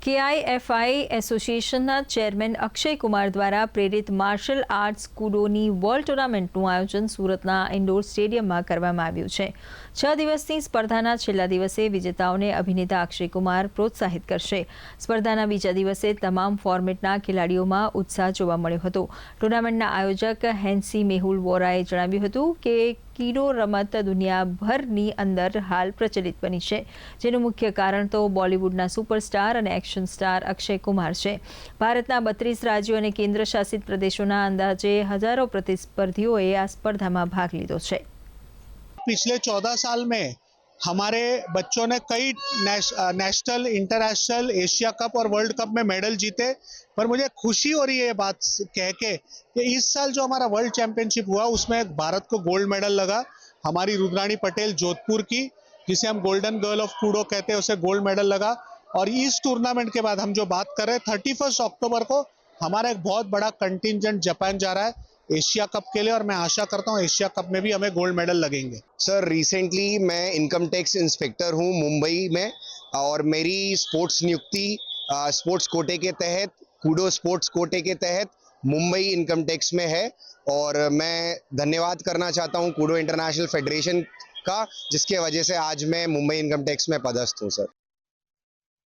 KIFI એસોસિએશનના chairman Akshay Kumar દ્વારા પ્રેરિત માર્શલ આર્ટ્સ કુડોની વર્લ્ડ ટુર્નામેન્ટનું આયોજન સુરતના ઇન્ડોર સ્ટેડિયમમાં કરવામાં આવ્યું છે। 6 દિવસની સ્પર્ધાના છેલ્લા દિવસે વિજેતાઓને અભિનેતા અક્ષય કુમાર પ્રોત્સાહિત કરશે। સ્પર્ધાના બીજા દિવસે તમામ ફોર્મેટના ખેલાડીઓમાં ઉત્સાહ જોવા મળ્યો હતો। ટુર્નામેન્ટના આયોજક હેન્સી મેહુલ વોરાએ જણાવ્યું હતું કે કીડો રમત દુનિયાભરની અંદર હાલ પ્રચલિત બની છે, જેનું મુખ્ય કારણ તો બોલિવૂડના સુપરસ્ટાર અને એક્શન સ્ટાર અક્ષય કુમાર છે। ભારતના 32 રાજ્યો અને કેન્દ્ર શાસિત પ્રદેશોના અંદાજે હજારો પ્રતિસ્पर्धियों આ સ્પર્ધામાં ભાગ લીધો છે। पिछले 14 साल में हमारे बच्चों ने कई नेशनल, इंटरनेशनल, एशिया कप और वर्ल्ड कप में मेडल जीते, पर मुझे खुशी हो रही है ये बात कह के कि इस साल जो हमारा वर्ल्ड चैंपियनशिप हुआ उसमें भारत को गोल्ड मेडल लगा। हमारी रुद्राणी पटेल जोधपुर की, जिसे हम गोल्डन गर्ल ऑफ कूडो कहते हैं, उसे गोल्ड मेडल लगा। और इस टूर्नामेंट के बाद हम जो बात कर रहे हैं 31 अक्टूबर को हमारा एक बहुत बड़ा कंटिंजेंट जापान जा रहा है एशिया कप के लिए, और मैं आशा करता हूँ एशिया कप में भी हमें गोल्ड मेडल लगेंगे। सर, रिसेंटली मैं इनकम टैक्स इंस्पेक्टर हूँ मुंबई में, और मेरी स्पोर्ट्स नियुक्ति स्पोर्ट्स कोटे के तहत, कूडो स्पोर्ट्स कोटे के तहत मुंबई इनकम टैक्स में है। और मैं धन्यवाद करना चाहता हूँ कूडो इंटरनेशनल फेडरेशन का, जिसके वजह से आज मैं मुंबई इनकम टैक्स में पदस्थ हूँ। सर।